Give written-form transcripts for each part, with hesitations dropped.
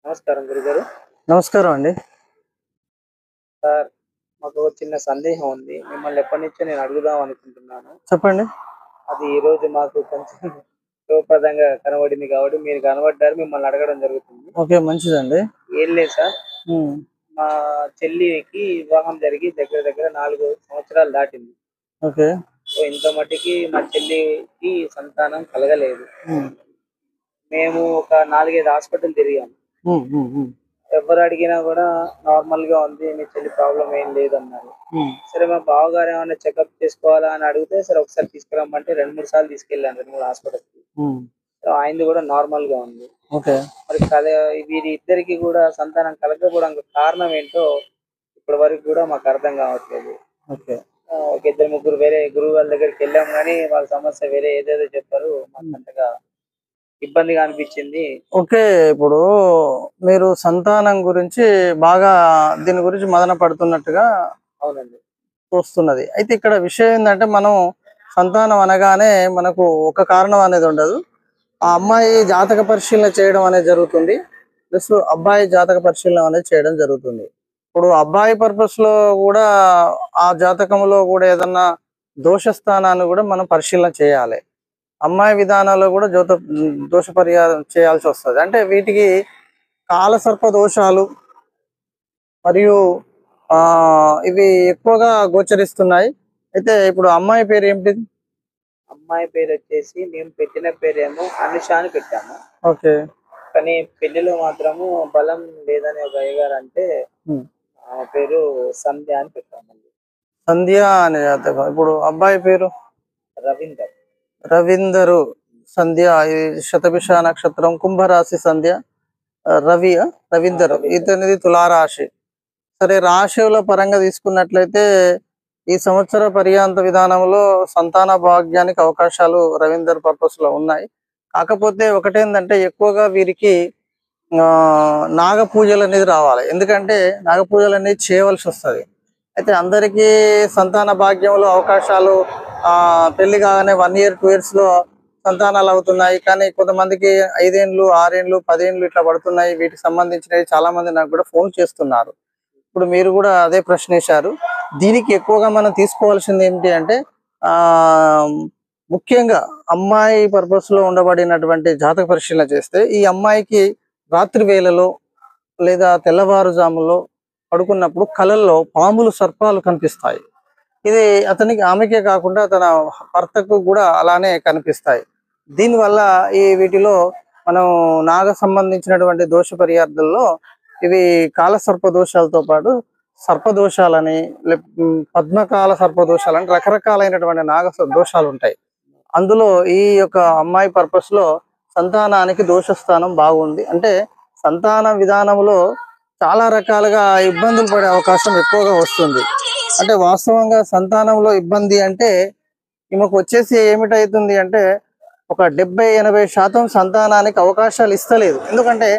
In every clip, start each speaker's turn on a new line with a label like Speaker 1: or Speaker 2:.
Speaker 1: నమస్కారం గురుగారు.
Speaker 2: నమస్కారం అండి.
Speaker 1: సార్, మాకు ఒక చిన్న సందేహం ఉంది. మిమ్మల్ని ఎప్పటినుంచో నేను అడుగుదాం అనుకుంటున్నాను.
Speaker 2: చెప్పండి.
Speaker 1: అది ఈరోజు మాకు కొంచెం శుభప్రదంగా కనబడింది కాబట్టి మీరు కనబడ్డారు. మిమ్మల్ని అడగడం జరుగుతుంది.
Speaker 2: ఓకే. మంచిదండి.
Speaker 1: ఏం లేదు సార్.
Speaker 2: హ్మ్.
Speaker 1: మా చెల్లికి వివాహం జరిగి దగ్గర దగ్గర 4 సంవత్సరాలు దాటింది.
Speaker 2: ఓకే.
Speaker 1: సో, ఇంత మట్టికి మా చెల్లికి సంతానం కలగలేదు.
Speaker 2: హ్మ్.
Speaker 1: మేము ఒక 4, 5 హాస్పిటల్ తిరిగాము.
Speaker 2: హ్మ్. హ్మ్. హ్మ్.
Speaker 1: ఎవరు అడిగినా కూడా నార్మల్‌గా ఉంది. మీ చెల్లి ప్రాబ్లమ్ ఏం లేదన్నారు.
Speaker 2: హ్మ్.
Speaker 1: సరే మా బావగారు ఏమన్నా చెకప్ చేసుకోవాలా అని అడిగితే, సరే ఒకసారి తీసుకురమ్మంటే 2, 3 సార్లు తీసుకెళ్ళాను. 2, 3 హాస్పిటల్‌కి.
Speaker 2: హ్మ్.
Speaker 1: సో, ఆయనది కూడా నార్మల్‌గా ఉంది.
Speaker 2: ఓకే.
Speaker 1: మరి వీరిద్దరికీ కూడా సంతానం కలగకపోవడానికి కారణం ఏంటో ఇప్పటి వరకు కూడా మాకు అర్థం కావట్లేదు.
Speaker 2: ఓకే.
Speaker 1: ఒక ఇద్దరు, ముగ్గురు వేరే గురువుగారి దగ్గరికెళ్ళాం గానీ, వాళ్ళ సమస్య వేరే ఏదేదో చెప్పారు. మాకు అంతగా ఇబ్బందిగా అనిపిచ్చింది.
Speaker 2: ఓకే. ఇప్పుడు మీరు సంతానం గురించి బాగా దీని గురించి మదన పడుతున్నట్టుగా
Speaker 1: అవునండి.
Speaker 2: తోస్తున్నది. అయితే ఇక్కడ విషయం ఏందంటే, మనం సంతానం అనగానే మనకు ఒక కారణం అనేది ఉండదు. ఆ అమ్మాయి జాతక పరిశీలన చేయడం అనేది జరుగుతుంది. ప్లస్ అబ్బాయి జాతక పరిశీలన అనేది చేయడం జరుగుతుంది. ఇప్పుడు అబ్బాయి పర్పస్‌లో గూడా ఆ జాతకంలో గూడా ఏదన్నా దోష స్థానాన్ని గూడా మనం పరిశీలన చేయాలి. అమ్మాయి విధానాల్లో గూడా దోష పరిహారం చేయాల్సొస్తది. అంటే వీటికి కాలసర్ప దోషాలు మరియు ఇవి ఎక్కువగా గోచరిస్తున్నాయి. అయితే ఇప్పుడు అమ్మాయి పేరు ఏమిటిది?
Speaker 1: అమ్మాయి పేరొచ్చేసి మేము పెట్టిన పేరేమో అనుష అని పెట్టాము.
Speaker 2: ఓకే.
Speaker 1: కానీ పెళ్లిలో మాత్రము బలం లేదని ఒక అయ్యగారు అంటే
Speaker 2: హ్మ్.
Speaker 1: ఆమె పేరు సంధ్య అని పెట్టామండి.
Speaker 2: సంధ్య అనే జాతకం. ఇప్పుడు అబ్బాయి పేరు?
Speaker 1: రవీందర్.
Speaker 2: రవీందరు. సంధ్య ఇది శతభిష నక్షత్రం, కుంభరాశి సంధ్య. రవీందరు.
Speaker 1: రవీందర్.
Speaker 2: ఇతనిది తులారాశి. సరే, రాశుల పరంగా తీసుకున్నట్లయితే ఈ సంవత్సర పర్యాంత విధానంలో సంతాన భాగ్యానికి అవకాశాలు రవీందర్ పర్పస్ లో ఉన్నాయి. కాకపోతే ఒకటేందంటే, ఎక్కువగా వీరికి నాగ పూజలు అనేది రావాలి. ఎందుకంటే నాగ పూజలు అనేది చేయవలసి వస్తుంది. అయితే అందరికీ సంతాన భాగ్యంలో అవకాశాలు పెళ్లి కాగానే 1 year 2 years లో సంతానాలు అవుతున్నాయి. కానీ కొంతమందికి 5 ఏళ్ళు 6 ఏళ్ళు 10 ఏళ్ళు ఇట్లా పడుతున్నాయి. వీటికి సంబంధించినవి చాలా మంది నాకు కూడా ఫోన్ చేస్తున్నారు. ఇప్పుడు మీరు కూడా అదే ప్రశ్న వేశారు. దీనికి ఎక్కువగా మనం తీసుకోవాల్సింది ఏంటి అంటే, ఆ ముఖ్యంగా అమ్మాయి పర్పస్ లో ఉండబడినటువంటి జాతక పరిశీలన చేస్తే, ఈ అమ్మాయికి రాత్రి వేళలో లేదా తెల్లవారుజాములో పడుకున్నప్పుడు కలల్లో పాములు సర్పాలు కనిపిస్తాయి. ఇది ఆమెకే కాకుండా తన భర్తకు కూడా అలానే కనిపిస్తాయి. దీనివల్ల వీటిలో మనం నాగ సంబంధించినటువంటి దోష పరిహారాల్లో ఇవి కాల సర్ప దోషాలతో పాటు సర్పదోషాలని, పద్మకాల సర్పదోషాలని రకరకాలైనటువంటి దోషాలు ఉంటాయి. అందులో ఈ యొక్క అమ్మాయి పర్పస్ లో సంతానానికి దోషస్థానం బాగుంది. అంటే సంతాన విధానంలో చాలా రకాలుగా ఇబ్బందులు పడే అవకాశం ఎక్కువగా వస్తుంది. అంటే వాస్తవంగా సంతానంలో ఇబ్బంది అంటే ఈమెకు వచ్చేసి ఏమిటవుతుంది అంటే, ఒక 70-80% సంతానానికి అవకాశాలు ఇస్తలేదు. ఎందుకంటే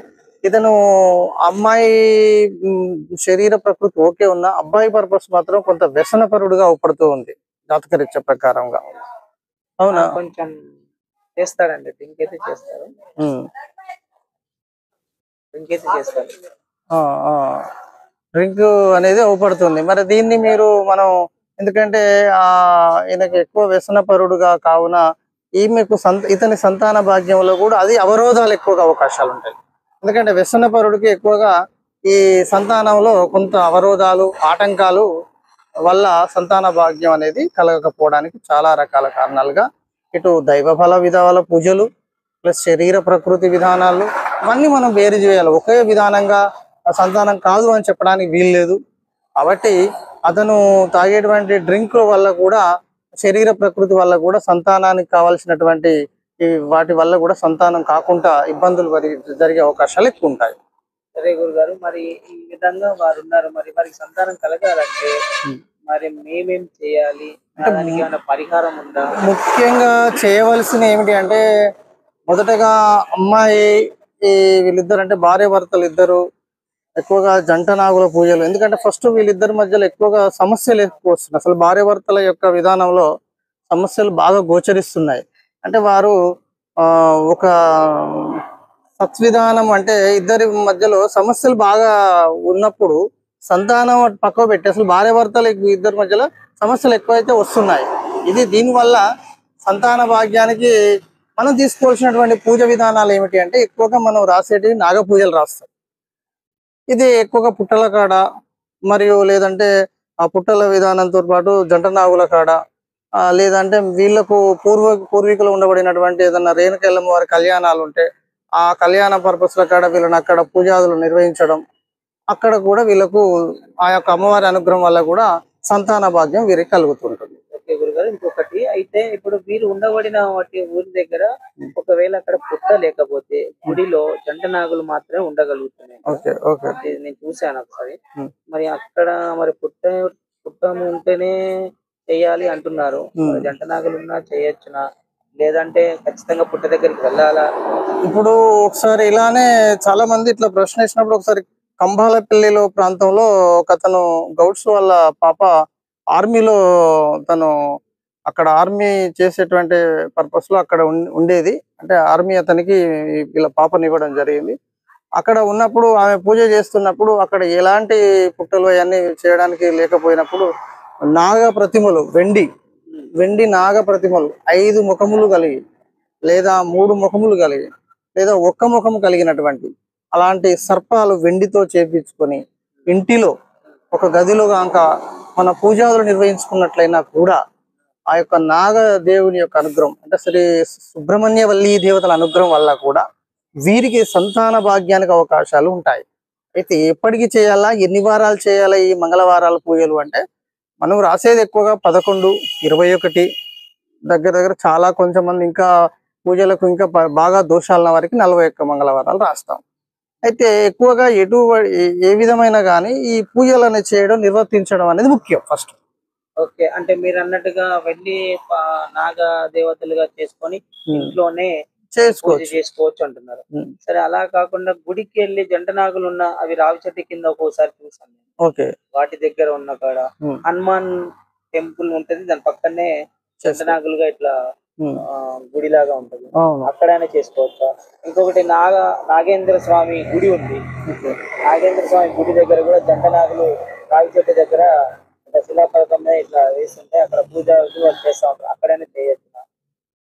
Speaker 2: ఇతను అమ్మాయి శరీర ప్రకృతి ఓకే ఉన్నా, అబ్బాయి పర్పస్ మాత్రం కొంత వ్యసనపరుడుగా అవపడుతూ ఉంది జాతకరీత్యా ప్రకారంగా. అవునా?
Speaker 1: కొంచెం చేస్తాడండి. డ్రింక్ అయితే చేస్తారు. డ్రింక్ అయితే చేస్తారు.
Speaker 2: డ్రింక్ అనేది అవపడుతుంది. మరి దీన్ని మనం ఎందుకంటే ఈయనకి ఎక్కువ వ్యసనపరుడుగా కావున ఈమెకు ఇతని సంతాన భాగ్యంలో కూడా అది అవరోధాలు ఎక్కువగా అవకాశాలు ఉంటాయి. ఎందుకంటే వ్యసనపరుడికి ఎక్కువగా ఈ సంతానంలో కొంత అవరోధాలు, ఆటంకాలు వల్ల సంతాన భాగ్యం అనేది కలగకపోవడానికి చాలా రకాల కారణాలుగా, ఇటు దైవ బల విధాల పూజలు ప్లస్ శరీర ప్రకృతి విధానాలు ఇవన్నీ మనం వేరు చేయాలి. ఒకే విధానంగా సంతానం కాదు అని చెప్పడానికి వీలు లేదు. కాబట్టి అతను తాగేటువంటి డ్రింక్ వల్ల కూడా, శరీర ప్రకృతి వల్ల కూడా సంతానానికి కావాల్సినటువంటి వాటి వల్ల కూడా సంతానం కాకుండా ఇబ్బందులు జరిగే అవకాశాలు ఎక్కువ ఉంటాయి.
Speaker 1: సరే గురుగారు, మరి ఈ విధంగా వారు ఉన్నారు. మరి వారికి సంతానం కలగాలంటే మరి మేమేం చేయాలి? దానికి ఏమైనా పరిహారం ఉందా?
Speaker 2: ముఖ్యంగా చేయవలసిన ఏమిటి అంటే, మొదటగా అమ్మాయి వీళ్ళిద్దరు అంటే భార్య భర్తలు ఇద్దరు ఎక్కువగా జంట నాగుల పూజలు. ఎందుకంటే ఫస్ట్ వీళ్ళిద్దరి మధ్యలో ఎక్కువగా సమస్యలు ఎక్కువ వస్తున్నాయి. అసలు భార్య భర్తల యొక్క విధానంలో సమస్యలు బాగా గోచరిస్తున్నాయి. అంటే వారు ఒక సత్విధానం అంటే ఇద్దరి మధ్యలో సమస్యలు బాగా ఉన్నప్పుడు సంతానం పక్కకు పెట్టి అసలు భార్య భర్తలు ఇద్దరి మధ్యలో సమస్యలు ఎక్కువైతే వస్తున్నాయి. దీనివల్ల సంతాన భాగ్యానికి మనం తీసుకోవాల్సినటువంటి పూజ విధానాలు ఏమిటి అంటే ఎక్కువగా మనం రాసేటివి నాగ పూజలు రాస్తాం. ఇది ఎక్కువగా పుట్టల కాడ మరియు లేదంటే ఆ పుట్టల విధానంతో పాటు జంట నాగుల కాడ లేదంటే వీళ్ళకు పూర్వీకులు ఉండబడినటువంటి ఏదన్నా రేణుకెళ్ళమ్మ వారి కళ్యాణాలు ఉంటే ఆ కళ్యాణ పర్పస్ల కాడ వీళ్ళని అక్కడ పూజాదులు నిర్వహించడం, అక్కడ కూడా వీళ్ళకు ఆ యొక్క అమ్మవారి అనుగ్రహం వల్ల కూడా సంతాన భాగ్యం వీరికి కలుగుతుంటుంది.
Speaker 1: ఓకే గురుగారు, ఇంకొకటి అయితే ఇప్పుడు వీరు ఉండబడిన వాటి ఊరి దగ్గర ఒకవేళ అక్కడ పుట్ట లేకపోతే గుడిలో జంట నాగులు మాత్రమే ఉండగలుగుతున్నాయి.
Speaker 2: ఓకే ఓకే
Speaker 1: నేను చూశాను ఒకసారి. మరి అక్కడ మరి పుట్ట ఉంటేనే చెయ్యాలి అంటున్నారు. జంట నాగులు ఉన్నా చేయొచ్చునా, లేదంటే ఖచ్చితంగా పుట్ట దగ్గరికి వెళ్ళాలా?
Speaker 2: ఇప్పుడు ఒకసారి ఇలానే చాలా మంది ఇట్లా ప్రశ్న వేసినప్పుడు ఒకసారి కంబాలపల్లిలో ప్రాంతంలో ఒకతను గౌడ్స్ వాళ్ళ పాప ఆర్మీలో తను అక్కడ ఆర్మీ చేసేటువంటి పర్పస్ లో అక్కడ ఉండేది. అంటే ఆర్మీ అతనికి వీళ్ళ పాపనివ్వడం జరిగింది. అక్కడ ఉన్నప్పుడు ఆమె పూజ చేస్తున్నప్పుడు అక్కడ ఎలాంటి పుట్టలు అవన్నీ చేయడానికి లేకపోయినప్పుడు నాగ ప్రతిమలు వెండి నాగ ప్రతిమలు 5 ముఖములు కలిగి లేదా 3 ముఖములు కలిగి లేదా ఒక్క ముఖము కలిగినటువంటి అలాంటి సర్పాలు వెండితో చేపించుకొని ఇంటిలో ఒక గదిలో కనుక మన పూజాదులు నిర్వహించుకున్నట్లయినా కూడా ఆ యొక్క నాగ దేవుని యొక్క అనుగ్రహం అంటే శ్రీ సుబ్రహ్మణ్య వల్లి దేవతల అనుగ్రహం వల్ల కూడా వీరికి సంతాన భాగ్యానికి అవకాశాలు ఉంటాయి. అయితే ఎప్పటికి చేయాలా, ఎన్ని వారాలు చేయాలా ఈ మంగళవారాల పూజలు అంటే మనం రాసేది ఎక్కువగా 11, 21 దగ్గర చాలా కొంచెం మంది ఇంకా పూజలకు ఇంకా బాగా దోషాలన్న వారికి 41 మంగళవారాలు రాస్తాం. అయితే ఎక్కువగా ఏ విధమైన కానీ ఈ పూజలను చేయడం నిర్వర్తించడం అనేది ముఖ్యం ఫస్ట్.
Speaker 1: ఓకే, అంటే మీరు అన్నట్టుగా వెళ్ళి నాగ దేవతలుగా చేసుకొని ఇంట్లోనే చేసుకోవచ్చు అంటున్నారు. సరే, అలా కాకుండా గుడికి వెళ్ళి జంట నాగులు ఉన్న అవి రావి చెట్టు కింద ఒక్కోసారి చూసాను.
Speaker 2: ఓకే,
Speaker 1: వాటి దగ్గర ఉన్న కాడ హనుమాన్ టెంపుల్ ఉంటది, దాని పక్కనే జంట నాగులుగా ఇట్లా గుడిలాగా ఉంటది, అక్కడనే చేసుకోవచ్చా? ఇంకొకటి నాగేంద్ర స్వామి గుడి ఉంది. నాగేంద్ర స్వామి గుడి దగ్గర కూడా జంట నాగులు రావి చెట్టు దగ్గర శిలాపలకం మీద ఇట్లా వేస్తుంటే అక్కడ పూజ చేస్తా ఉంటారు. అక్కడనే చేయొచ్చు,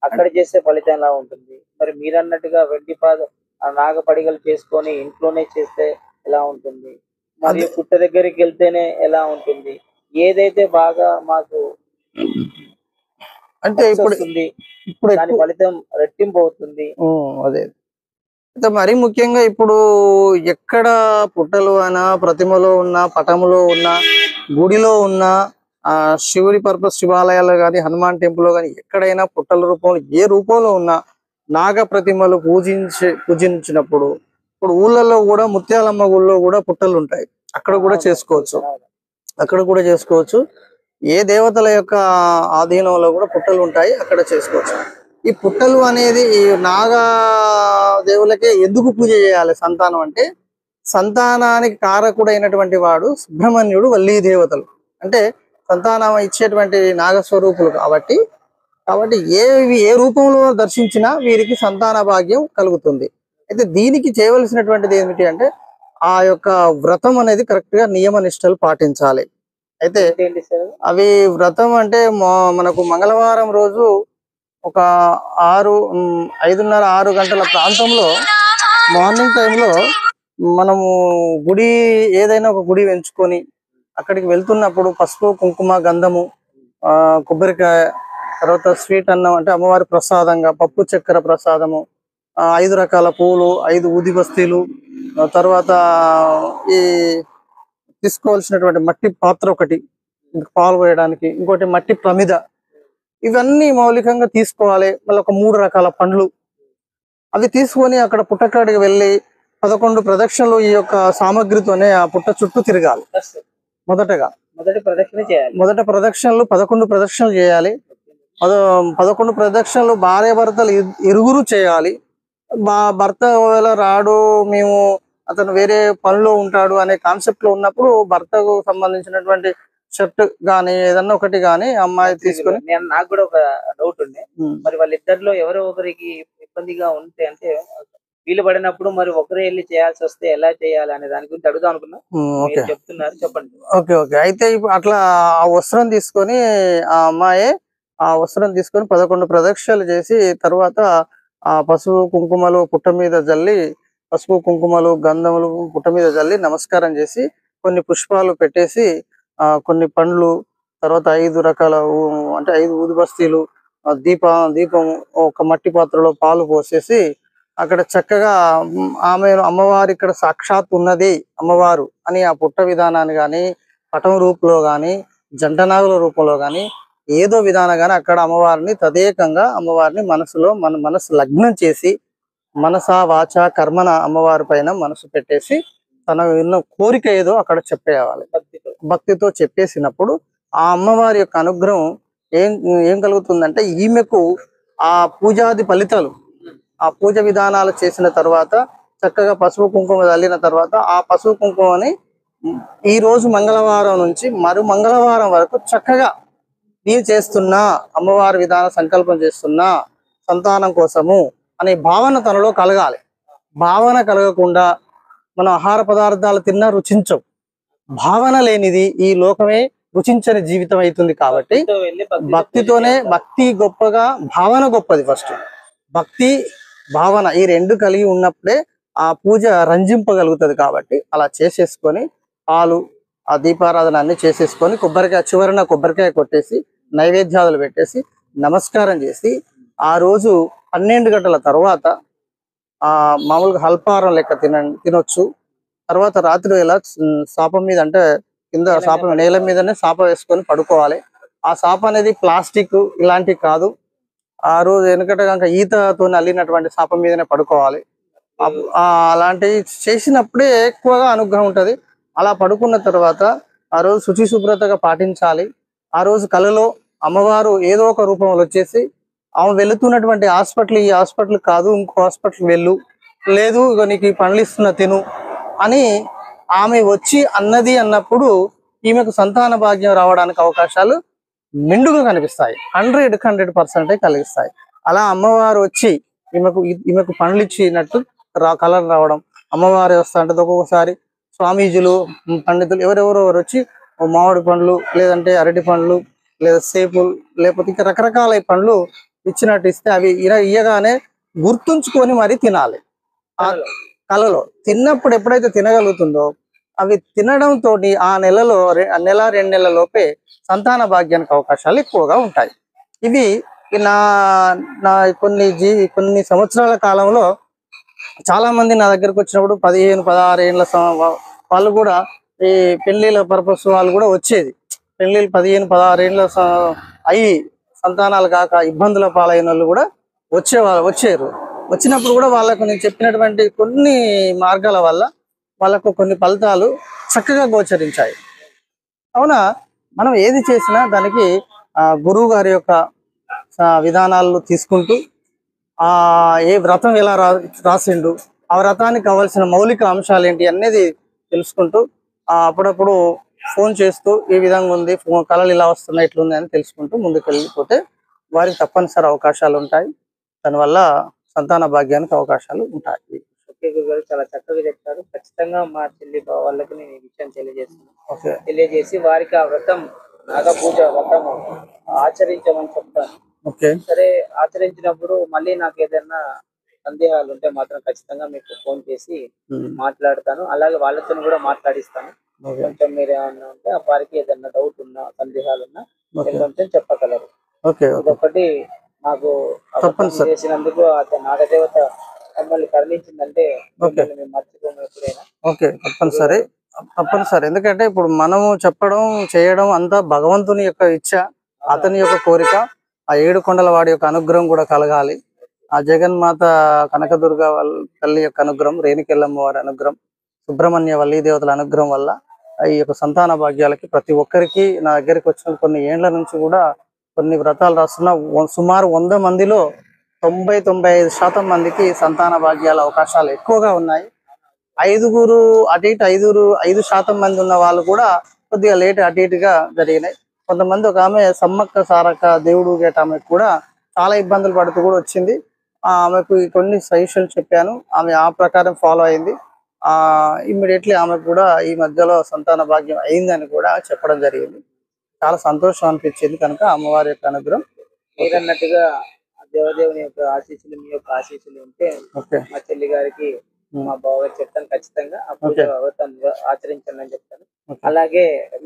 Speaker 1: అక్కడ చేస్తే ఫలితం ఎలా ఉంటుంది? మరి మీరు అన్నట్టుగా వెండి నాగపడిగలు చేసుకొని ఇంట్లోనే చేస్తే ఎలా ఉంటుంది? మరియు పుట్ట దగ్గరికి వెళ్తేనే ఎలా ఉంటుంది? ఏదైతే బాగా మాకు
Speaker 2: అంటే ఇప్పుడు
Speaker 1: దాని ఫలితం రెట్టింపు అవుతుంది?
Speaker 2: అదే అయితే మరీ ముఖ్యంగా ఇప్పుడు ఎక్కడ పుట్టలు అయినా, ప్రతిమలో ఉన్న, పటములో ఉన్న, గుడిలో ఉన్న, శివుడి పర్పస్ శివాలయాల్లో కానీ, హనుమాన్ టెంపుల్ లో కానీ ఎక్కడైనా పుట్టల రూపంలో ఏ రూపంలో ఉన్నా నాగ ప్రతిమలు పూజించినప్పుడు ఇప్పుడు ఊళ్ళల్లో కూడా ముత్యాలమ్మ గుళ్ళో కూడా పుట్టలు ఉంటాయి, అక్కడ కూడా చేసుకోవచ్చు. ఏ దేవతల యొక్క ఆధీనంలో కూడా పుట్టలు ఉంటాయి, అక్కడ చేసుకోవచ్చు. ఈ పుట్టలు అనేది ఈ నాగ దేవులకే ఎందుకు పూజ చేయాలి సంతానం అంటే, సంతానానికి కారకుడైనటువంటి వాడు సుబ్రహ్మణ్యుడు, వల్లీ దేవతలు అంటే సంతానం ఇచ్చేటువంటి నాగస్వరూపులు కాబట్టి ఏ రూపంలో దర్శించినా వీరికి సంతాన భాగ్యం కలుగుతుంది. అయితే దీనికి చేయవలసినటువంటిది ఏమిటి అంటే ఆ యొక్క వ్రతం అనేది కరెక్ట్ గా నియమ నిష్టలు పాటించాలి. అయితే అవి వ్రతం అంటే మనకు మంగళవారం రోజు ఒక 5:30, 6 గంటల ప్రాంతంలో మార్నింగ్ టైంలో మనము ఏదైనా ఒక గుడి ఎంచుకొని అక్కడికి వెళ్తున్నప్పుడు పసుపు, కుంకుమ, గంధము, కొబ్బరికాయ, తర్వాత స్వీట్ అన్నం అంటే అమ్మవారి ప్రసాదంగా పప్పు చక్కెర ప్రసాదము, 5 రకాల పూలు, 5 ఊది బస్తీలు, తర్వాత ఈ తీసుకోవాల్సినటువంటి మట్టి పాత్ర ఒకటి పాలు పోయడానికి, ఇంకోటి మట్టి ప్రమిద, ఇవన్నీ మౌలికంగా తీసుకోవాలి. మళ్ళీ ఒక 3 రకాల పండ్లు అవి తీసుకొని అక్కడ పుట్టకాడికి వెళ్ళి 11 ప్రదక్షిణలు ఈ యొక్క సామగ్రితోనే ఆ పుట్ట చుట్టూ తిరగాలి. మొదట ప్రదక్షిణలు 11 ప్రదక్షిణలు చేయాలి. 11 ప్రదక్షిణలు భార్య భర్తలు ఇరుగురు చేయాలి. భర్త ఒకవేళ రాడు, మేము అతను వేరే పనిలో ఉంటాడు అనే కాన్సెప్ట్ లో ఉన్నప్పుడు భర్తకు సంబంధించినటువంటి షర్ట్ గానీ ఏదన్నా ఒకటి గానీ అమ్మాయి తీసుకొని.
Speaker 1: నాకు కూడా ఒక డౌట్ ఉంది, మరి వాళ్ళిద్దరిలో ఎవరో ఒకరికి ఇబ్బందిగా ఉంటే అంటే వీలు పడినప్పుడు మరి ఒకరే వెళ్ళి చేయాల్సి వస్తే ఎలా చేయాలి అనే దాని గురించి అడుగుదాం అనుకున్నా. మీరు చెప్తున్నారు, చెప్పండి.
Speaker 2: ఓకే ఓకే అయితే ఇప్పుడు అట్లా ఆ వస్త్రం తీసుకొని ఆ అమ్మాయి ఆ వస్త్రం తీసుకొని 11 ప్రదక్షిణలు చేసి తర్వాత ఆ పసుపు కుంకుమలు పుట్ట మీద జల్లి పసుపు కుంకుమలు గంధములు పుట్ట మీద జల్లి నమస్కారం చేసి కొన్ని పుష్పాలు పెట్టేసి కొన్ని పండ్లు తర్వాత 5 రకాల అంటే 5 ఊది బస్తీలు దీపం ఒక మట్టి పాత్రలో పాలు పోసేసి అక్కడ చక్కగా ఆమె అమ్మవారు ఇక్కడ సాక్షాత్ ఉన్నది అమ్మవారు అని ఆ పుట్ట విధానాన్ని గాని పటం రూపంలో గాని జంటనాగుల రూపంలో గాని ఏదో విధానం గాని అక్కడ అమ్మవారిని తదేకంగా అమ్మవారిని మన మనసు లగ్నం చేసి మనసా వాచ కర్మన అమ్మవారి పైన మనసు పెట్టేసి తన ఉన్న కోరిక ఏదో అక్కడ చెప్పేయాలి. భక్తితో చెప్పేసినప్పుడు ఆ అమ్మవారి యొక్క అనుగ్రహం ఏం కలుగుతుందంటే ఈమెకు ఆ పూజాది ఫలితాలు ఆ పూజ విధానాలు చేసిన తర్వాత చక్కగా పసుపు కుంకుమ చల్లిన తర్వాత ఆ పసుపు కుంకుమని ఈ రోజు మంగళవారం నుంచి మరు మంగళవారం వరకు చక్కగా నేను చేస్తున్నా అమ్మవారి విధాన సంకల్పం చేస్తున్నా సంతానం కోసము అనే భావన తనలో కలగాలి. భావన కలగకుండా మనం ఆహార పదార్థాలు తిన్నా రుచించవు. భావన లేనిది ఈ లోకమే రుచించని జీవితం అవుతుంది. కాబట్టి భక్తి గొప్పగా భావన గొప్పది. ఫస్ట్ భక్తి భావన ఈ రెండు కలిగి ఉన్నప్పుడే ఆ పూజ రంజింపగలుగుతుంది. కాబట్టి అలా చేసేసుకొని పాలు ఆ దీపారాధన అన్ని చేసేసుకొని చివరన కొబ్బరికాయ కొట్టేసి నైవేద్యాలు పెట్టేసి నమస్కారం చేసి ఆ రోజు 12 గంటల తర్వాత మామూలుగా అల్పాహారం లెక్క తినొచ్చు. తర్వాత రాత్రి వేళ సాపం మీద అంటే కింద నేల మీదనే సాప వేసుకొని పడుకోవాలి. ఆ సాప అనేది ప్లాస్టిక్ ఇలాంటివి కాదు. ఆ రోజు వెనకట కనుక ఈతతో అల్లినటువంటి సాపం మీదనే పడుకోవాలి. అలాంటివి చేసినప్పుడే ఎక్కువగా అనుగ్రహం ఉంటది. అలా పడుకున్న తర్వాత ఆ రోజు శుచి శుభ్రతగా పాటించాలి. ఆ రోజు కలలో అమ్మవారు ఏదో ఒక రూపంలో వచ్చేసి ఆమె వెళుతున్నటువంటి హాస్పిటల్ ఈ హాస్పిటల్ కాదు ఇంకో హాస్పిటల్ వెళ్ళు, లేదు నీకు ఈ పండ్లు ఇస్తున్న తిను అని ఆమె వచ్చి అన్నది అన్నప్పుడు ఈమెకు సంతాన భాగ్యం రావడానికి అవకాశాలు మెండుగా కనిపిస్తాయి. 100% కలిగిస్తాయి. అలా అమ్మవారు వచ్చి ఈమెకు పండ్లు ఇచ్చినట్టు కలర్ రావడం, అమ్మవారు వస్తా అంటే ఒక్కొక్కసారి స్వామీజీలు పండితులు ఎవరెవరో వచ్చి మామిడి పండ్లు లేదంటే అరటి పండ్లు లేదా సేపులు లేకపోతే ఇంకా రకరకాల పండ్లు ఇచ్చినట్టు ఇస్తే అవి ఇయ్యగానే గుర్తుంచుకొని మరి తినాలి. ఆ కలలో తిన్నప్పుడు ఎప్పుడైతే తినగలుగుతుందో అవి తినడంతో ఆ నెలలో 1-2 నెలల లోపే సంతాన భాగ్యానికి అవకాశాలు ఎక్కువగా ఉంటాయి. ఇవి నా కొన్ని సంవత్సరాల కాలంలో చాలా మంది నా దగ్గరకు వచ్చినప్పుడు 15-16 ఏళ్ళ వాళ్ళు కూడా ఈ పెళ్లిళ్ళ పర్పస్ వాళ్ళు కూడా వచ్చేది. పెళ్లిళ్ళు 15-16 ఏళ్ళ అయ్యి సంతానాలు కాక ఇబ్బందుల పాలైన వాళ్ళు కూడా వచ్చారు. వచ్చినప్పుడు కూడా వాళ్ళకు నేను చెప్పినటువంటి కొన్ని మార్గాల వల్ల వాళ్ళకు కొన్ని ఫలితాలు చక్కగా గోచరించాయి. అవునా మనం ఏది చేసినా దానికి గురువు గారి యొక్క విధానాలు తీసుకుంటూ ఏ వ్రతం ఎలా రాసిండు, ఆ వ్రతానికి కావాల్సిన మౌలిక అంశాలు ఏంటి అనేది తెలుసుకుంటూ అప్పుడప్పుడు ఫోన్ చేస్తూ ఈ విధంగా ఉంది, కళలు ఇలా వస్తున్నాయి ఇట్లుంది అని తెలుసుకుంటూ ముందుకు వెళ్ళిపోతే వారికి తప్పనిసరి అవకాశాలు ఉంటాయి. దానివల్ల సంతాన భాగ్యానికి అవకాశాలు ఉంటాయి.
Speaker 1: చాలా చక్కగా చెప్తారు. ఖచ్చితంగా మా చెల్లి వాళ్ళకి నేను ఈ విషయం తెలియజేస్తున్నాను. తెలియజేసి వారికి ఆ వ్రతం నాగపూజ వ్రతం ఆచరించమని చెప్తాను. సరే ఆచరించినప్పుడు మళ్ళీ నాకు ఏదైనా సందేహాలు ఉంటే మాత్రం ఖచ్చితంగా మీకు ఫోన్ చేసి మాట్లాడతాను. అలాగే వాళ్ళతో కూడా మాట్లాడిస్తాను. కొంచెం మీరు ఏమన్నా ఉంటే వారికి ఏదైనా డౌట్ ఉన్నా సందేహాలు ఉన్నా కొంచెం చెప్పగలరు. ఇదొకటి నాకు చేసినందుకు నాగదేవత మమ్మల్ని కరుణించిందంటే మేము మర్చిపోము ఎప్పుడైనా.
Speaker 2: తప్పనిసరి. ఎందుకంటే ఇప్పుడు మనము చెప్పడం చేయడం అంతా భగవంతుని యొక్క ఇచ్చ, అతని యొక్క కోరిక. ఆ 7 కొండల వాడి యొక్క అనుగ్రహం కూడా కలగాలి. ఆ జగన్మాత కనకదుర్గ తల్లి యొక్క అనుగ్రహం, రేణుకెళ్ళమ్మ వారి అనుగ్రహం, సుబ్రహ్మణ్య వల్లీ దేవతల అనుగ్రహం వల్ల ఈ యొక్క సంతాన భాగ్యాలకి ప్రతి ఒక్కరికి నా దగ్గరికి వచ్చిన కొన్ని ఏండ్ల నుంచి కూడా కొన్ని వ్రతాలు రాస్తున్న సుమారు 100 మందిలో 90-95% మందికి సంతాన భాగ్యాల అవకాశాలు ఎక్కువగా ఉన్నాయి. 5% మంది ఉన్న వాళ్ళు కూడా కొద్దిగా లేట్ అటు ఇటుగా జరిగినాయి. కొంతమంది ఒక ఆమె సమ్మక్క సారక్క దేవుడు గేట ఆమెకు కూడా చాలా ఇబ్బందులు పడుతూ కూడా వచ్చింది. ఆమెకు కొన్ని సజెషన్ చెప్పాను. ఆమె ఆ ప్రకారం ఫాలో అయింది. ఇమ్మీడియట్లీ ఆమెకు కూడా ఈ మధ్యలో సంతాన భాగ్యం అయిందని కూడా చెప్పడం జరిగింది. చాలా సంతోషం అనిపించింది. కనుక అమ్మవారి యొక్క అనుగ్రహం.
Speaker 1: మీరు అన్నట్టుగా దేవదేవుని యొక్క ఆశీస్సులు, మీ యొక్క ఆశీస్సులు ఉంటే మా చెల్లి గారికి మా బావగారు చెప్తాను ఖచ్చితంగా అప్పుడు ఆచరించండి అని చెప్తాను. అలాగే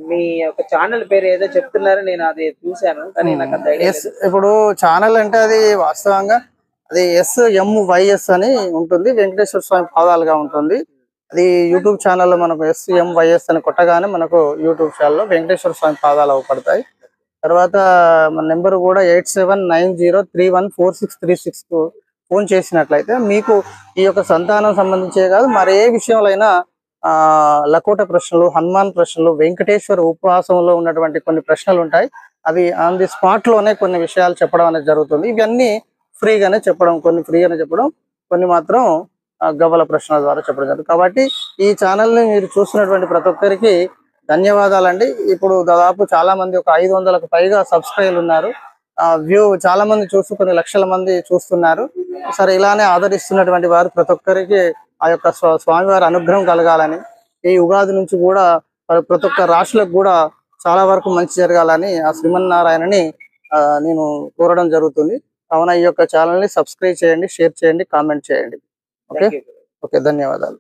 Speaker 1: మీ యొక్క ఛానల్ పేరు ఏదో చెప్తున్నారు, నేను అది చూశాను కానీ నాకు అంత ఐడియా లేదు.
Speaker 2: ఇప్పుడు ఛానల్ అంటే అది వాస్తవంగా అది SMYS అని ఉంటుంది, వెంకటేశ్వర స్వామి పాదాలుగా ఉంటుంది. అది యూట్యూబ్ ఛానల్లో మనకు SMYS అని కొట్టగానే మనకు యూట్యూబ్ ఛానల్లో వెంకటేశ్వర స్వామి పాదాలు అవపడతాయి. తర్వాత మన నెంబర్ కూడా 8790314636 కు ఫోన్ చేసినట్లయితే మీకు ఈ యొక్క సంతానం సంబంధించే కాదు మరి ఏ విషయంలో అయినా లకోట ప్రశ్నలు, హనుమాన్ ప్రశ్నలు, వెంకటేశ్వర ఉపవాసంలో ఉన్నటువంటి కొన్ని ప్రశ్నలు ఉంటాయి. అవి ఆన్ ది స్పాట్ లోనే కొన్ని విషయాలు చెప్పడం అనేది జరుగుతుంది. ఇవన్నీ ఫ్రీగానే చెప్పడం, కొన్ని ఫ్రీగానే చెప్పడం, కొన్ని మాత్రం గవ్వల ప్రశ్నల ద్వారా చెప్పడం జరుగుతుంది. కాబట్టి ఈ ఛానల్ ని మీరు చూస్తున్నటువంటి ప్రతి ఒక్కరికి ధన్యవాదాలండి. ఇప్పుడు దాదాపు చాలా మంది ఒక 500కు పైగా సబ్స్క్రైబర్లు ఉన్నారు. వ్యూ చాలా మంది చూస్తూ కొన్ని లక్షల మంది చూస్తున్నారు. సరే, ఇలానే ఆదరిస్తున్నటువంటి వారు ప్రతి ఒక్కరికి ఆ యొక్క స్వామివారి అనుగ్రహం కలగాలని, ఈ ఉగాది నుంచి కూడా ప్రతి ఒక్క రాశులకు కూడా చాలా వరకు మంచి జరగాలని ఆ శ్రీమన్నారాయణని నేను కోరడం జరుగుతుంది. కావున ఈ యొక్క ఛానల్ ని సబ్స్క్రైబ్ చేయండి, షేర్ చేయండి, కామెంట్ చేయండి. ఓకే, ధన్యవాదాలు.